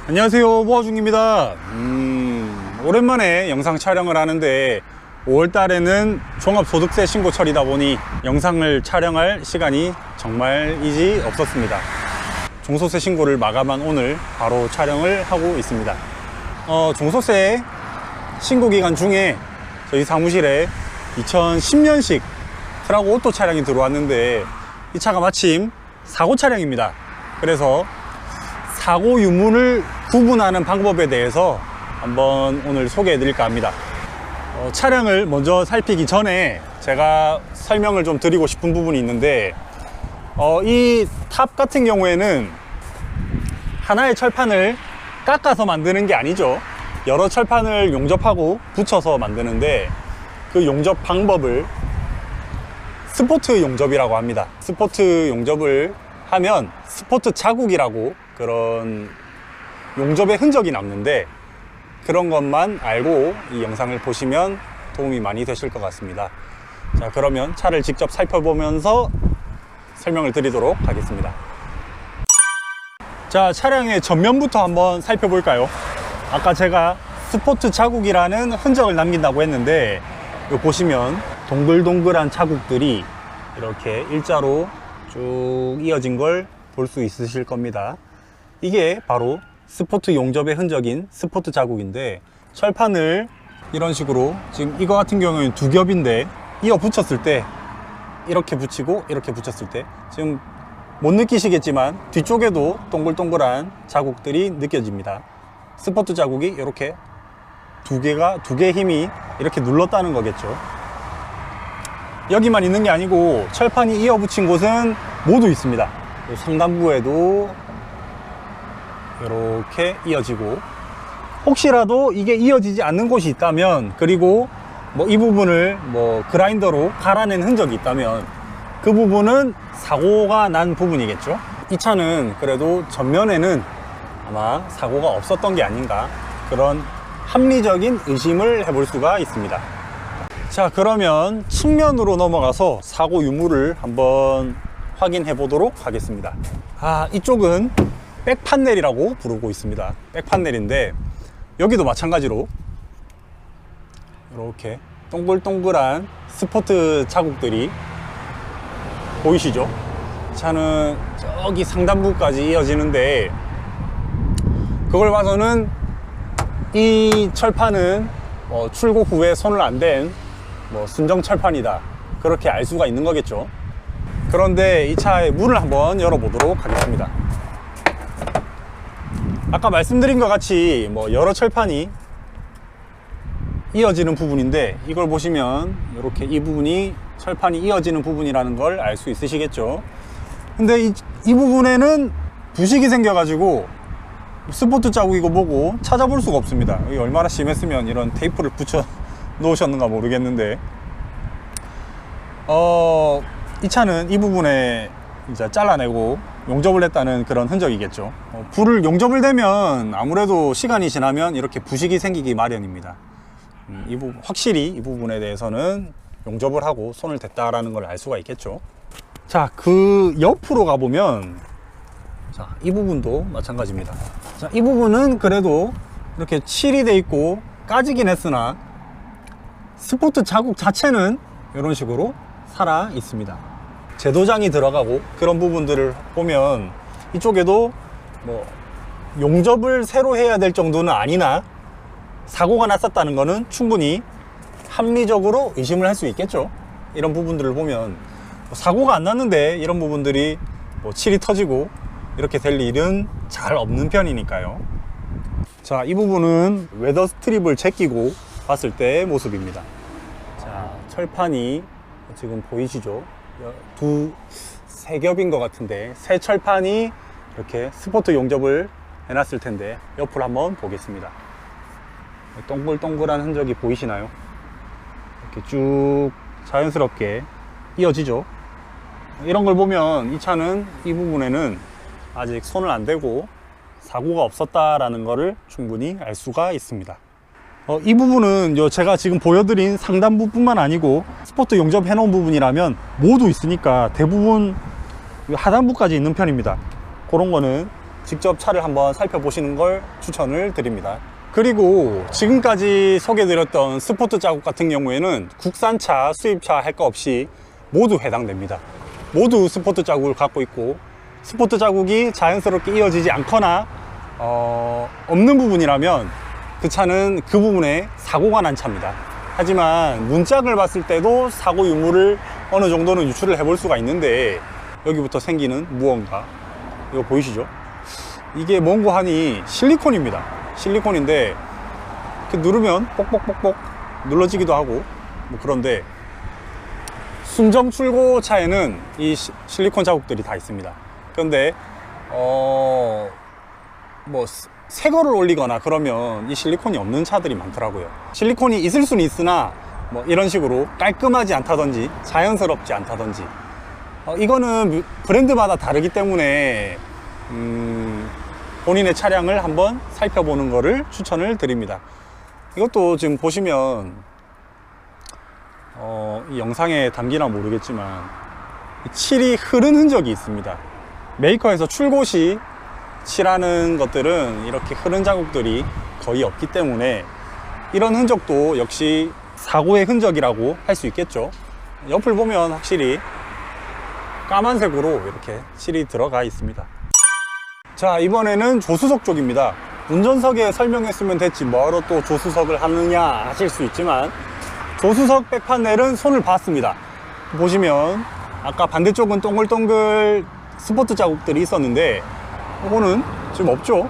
안녕하세요, 모아중입니다. 오랜만에 영상 촬영을 하는데 5월달에는 종합소득세 신고철이다 보니 영상을 촬영할 시간이 정말이지 없었습니다. 종소세 신고를 마감한 오늘 바로 촬영을 하고 있습니다. 종소세 신고 기간 중에 저희 사무실에 2010년식 트라고 오토 차량이 들어왔는데 이 차가 마침 사고 차량입니다. 그래서 사고 유무를 구분하는 방법에 대해서 한번 오늘 소개해 드릴까 합니다. 차량을 먼저 살피기 전에 제가 설명을 좀 드리고 싶은 부분이 있는데 이 탑 같은 경우에는 하나의 철판을 깎아서 만드는 게 아니죠. 여러 철판을 용접하고 붙여서 만드는데 그 용접 방법을 스포트 용접이라고 합니다. 스포트 용접을 하면 스포트 자국이라고 그런 용접의 흔적이 남는데 그런 것만 알고 이 영상을 보시면 도움이 많이 되실 것 같습니다. 자, 그러면 차를 직접 살펴보면서 설명을 드리도록 하겠습니다. 자, 차량의 전면부터 한번 살펴볼까요? 아까 제가 스포트 자국이라는 흔적을 남긴다고 했는데 이거 보시면 동글동글한 자국들이 이렇게 일자로 쭉 이어진 걸 볼 수 있으실 겁니다. 이게 바로 스포트 용접의 흔적인 스포트 자국인데 철판을 이런 식으로 지금 이거 같은 경우는 두 겹인데 이어 붙였을 때 이렇게 붙이고 이렇게 붙였을 때 지금 못 느끼시겠지만 뒤쪽에도 동글동글한 자국들이 느껴집니다. 스포트 자국이 이렇게 두 개의 힘이 이렇게 눌렀다는 거겠죠. 여기만 있는 게 아니고 철판이 이어 붙인 곳은 모두 있습니다. 상단부에도 이렇게 이어지고 혹시라도 이게 이어지지 않는 곳이 있다면 그리고 이 부분을 그라인더로 갈아낸 흔적이 있다면 그 부분은 사고가 난 부분이겠죠. 이 차는 그래도 전면에는 아마 사고가 없었던 게 아닌가 그런 합리적인 의심을 해볼 수가 있습니다. 자, 그러면 측면으로 넘어가서 사고 유무를 한번 확인해 보도록 하겠습니다. 이쪽은 백판넬이라고 부르고 있습니다. 백판넬인데 여기도 마찬가지로 이렇게 동글동글한 스포트 자국들이 보이시죠? 차는 저기 상단부까지 이어지는데 그걸 봐서는 이 철판은 출고 후에 손을 안 댄 순정 철판이다 그렇게 알 수가 있는 거겠죠. 그런데 이 차의 문을 한번 열어보도록 하겠습니다. 아까 말씀드린 것 같이 여러 철판이 이어지는 부분인데 이걸 보시면 이렇게 이 부분이 철판이 이어지는 부분이라는 걸 알 수 있으시겠죠. 근데 이 부분에는 부식이 생겨 가지고 스포트 자국이고 뭐고 찾아볼 수가 없습니다. 이게 얼마나 심했으면 이런 테이프를 붙여 놓으셨는가 모르겠는데 이 차는 이 부분에 이제 잘라내고 용접을 했다는 그런 흔적이겠죠. 불을 용접을 대면 아무래도 시간이 지나면 이렇게 부식이 생기기 마련입니다. 확실히 이 부분에 대해서는 용접을 하고 손을 댔다라는 걸 알 수가 있겠죠. 자, 그 옆으로 가보면 자, 이 부분도 마찬가지입니다. 자, 이 부분은 그래도 이렇게 칠이 돼 있고 까지긴 했으나 스포트 자국 자체는 이런 식으로 살아 있습니다. 제도장이 들어가고 그런 부분들을 보면 이쪽에도 용접을 새로 해야 될 정도는 아니나 사고가 났었다는 거는 충분히 합리적으로 의심을 할 수 있겠죠. 이런 부분들을 보면 사고가 안 났는데 이런 부분들이 칠이 터지고 이렇게 될 일은 잘 없는 편이니까요. 자, 이 부분은 웨더 스트립을 제끼고 봤을 때의 모습입니다. 자, 철판이 지금 보이시죠? 세 겹인 것 같은데 새 철판이 이렇게 스포트 용접을 해놨을 텐데 옆으로 한번 보겠습니다. 동글동글한 흔적이 보이시나요? 이렇게 쭉 자연스럽게 이어지죠. 이런 걸 보면 이 차는 이 부분에는 아직 손을 안 대고 사고가 없었다라는 것을 충분히 알 수가 있습니다. 이 부분은 제가 지금 보여드린 상단부 뿐만 아니고 스포트 용접해 놓은 부분이라면 모두 있으니까 대부분 하단부까지 있는 편입니다. 그런 거는 직접 차를 한번 살펴보시는 걸 추천을 드립니다. 그리고 지금까지 소개드렸던 스포트 자국 같은 경우에는 국산차, 수입차 할 거 없이 모두 해당됩니다. 모두 스포트 자국을 갖고 있고, 스포트 자국이 자연스럽게 이어지지 않거나 없는 부분이라면 그 차는 그 부분에 사고가 난 차입니다. 하지만 문짝을 봤을 때도 사고 유무를 어느 정도는 유출을 해볼 수가 있는데, 여기부터 생기는 무언가, 이거 보이시죠? 이게 뭔고 하니 실리콘입니다. 실리콘인데 이렇게 누르면 뽁뽁뽁뽁 눌러지기도 하고 뭐 그런데, 순정 출고 차에는 이 실리콘 자국들이 다 있습니다. 그런데 뭐 새 거를 올리거나 그러면 이 실리콘이 없는 차들이 많더라고요. 실리콘이 있을 수는 있으나 뭐 이런 식으로 깔끔하지 않다든지 자연스럽지 않다든지, 이거는 브랜드마다 다르기 때문에 본인의 차량을 한번 살펴보는 거를 추천을 드립니다. 이것도 지금 보시면 이 영상에 담기나 모르겠지만 칠이 흐른 흔적이 있습니다. 메이커에서 출고 시 칠하는 것들은 이렇게 흐른 자국들이 거의 없기 때문에 이런 흔적도 역시 사고의 흔적이라고 할 수 있겠죠. 옆을 보면 확실히 까만색으로 이렇게 칠이 들어가 있습니다. 자, 이번에는 조수석 쪽입니다. 운전석에 설명했으면 됐지 뭐하러 또 조수석을 하느냐 하실 수 있지만, 조수석 백판넬은 손을 봤습니다. 보시면 아까 반대쪽은 동글동글 스포트 자국들이 있었는데 이거는 지금 없죠.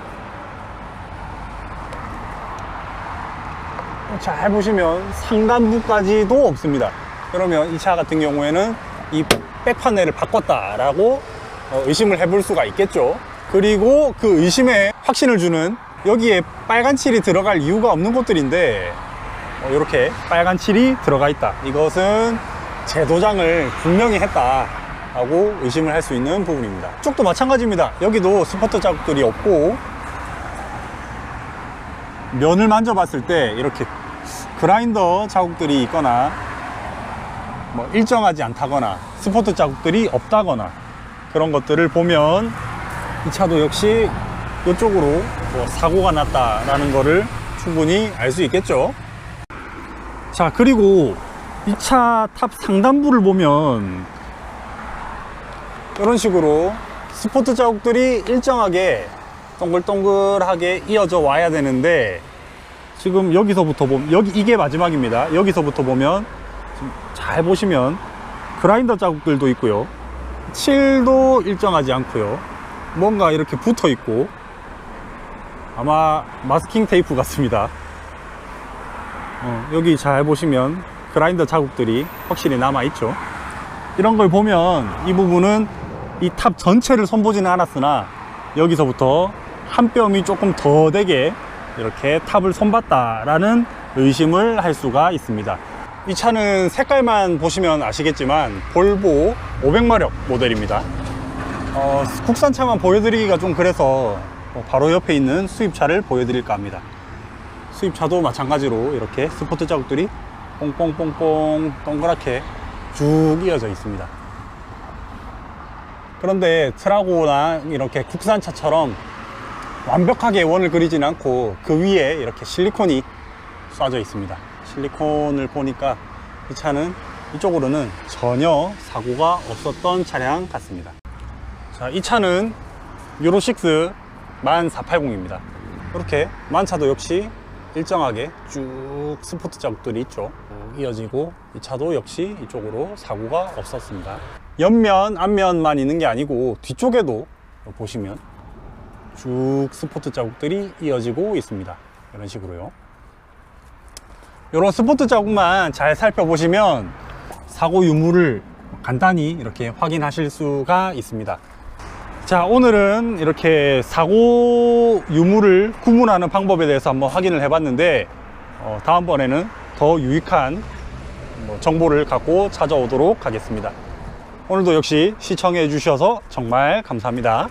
잘 보시면 상단부까지도 없습니다. 그러면 이 차 같은 경우에는 이 백판넬을 바꿨다라고 의심을 해볼 수가 있겠죠. 그리고 그 의심에 확신을 주는, 여기에 빨간 칠이 들어갈 이유가 없는 것들인데 이렇게 빨간 칠이 들어가 있다. 이것은 재도장을 분명히 했다 하고 의심을 할 수 있는 부분입니다. 이쪽도 마찬가지입니다. 여기도 스포트 자국들이 없고, 면을 만져봤을 때 이렇게 그라인더 자국들이 있거나 뭐 일정하지 않다거나 스포트 자국들이 없다거나 그런 것들을 보면 이 차도 역시 이쪽으로 뭐 사고가 났다라는 거를 충분히 알 수 있겠죠. 자, 그리고 이 차 탑 상단부를 보면 이런 식으로 스포트 자국들이 일정하게 동글동글하게 이어져 와야 되는데, 지금 여기서부터 보면 이게 마지막입니다. 여기서부터 보면 잘 보시면 그라인더 자국들도 있고요, 칠도 일정하지 않고요, 뭔가 이렇게 붙어 있고, 아마 마스킹 테이프 같습니다. 여기 잘 보시면 그라인더 자국들이 확실히 남아 있죠. 이런 걸 보면 이 부분은 이 탑 전체를 손보지는 않았으나 여기서부터 한 뼘이 조금 더 되게 이렇게 탑을 손봤다라는 의심을 할 수가 있습니다. 이 차는 색깔만 보시면 아시겠지만 볼보 500마력 모델입니다. 국산차만 보여드리기가 좀 그래서 바로 옆에 있는 수입차를 보여드릴까 합니다. 수입차도 마찬가지로 이렇게 스포트 자국들이 뽕뽕뽕뽕 동그랗게 쭉 이어져 있습니다. 그런데 트라고나 이렇게 국산차처럼 완벽하게 원을 그리진 않고 그 위에 이렇게 실리콘이 쏴져 있습니다. 실리콘을 보니까 이 차는 이쪽으로는 전혀 사고가 없었던 차량 같습니다. 자, 이 차는 유로6 14880입니다. 이렇게 만차도 역시 일정하게 쭉 스포트 자국들이 있죠. 이어지고 이 차도 역시 이쪽으로 사고가 없었습니다. 옆면, 앞면만 있는 게 아니고 뒤쪽에도 보시면 쭉 스포트 자국들이 이어지고 있습니다. 이런 식으로요. 이런 스포트 자국만 잘 살펴보시면 사고 유무를 간단히 이렇게 확인하실 수가 있습니다. 자, 오늘은 이렇게 사고 유무를 구분하는 방법에 대해서 한번 확인을 해봤는데, 다음번에는 더 유익한 정보를 갖고 찾아오도록 하겠습니다. 오늘도 역시 시청해 주셔서 정말 감사합니다.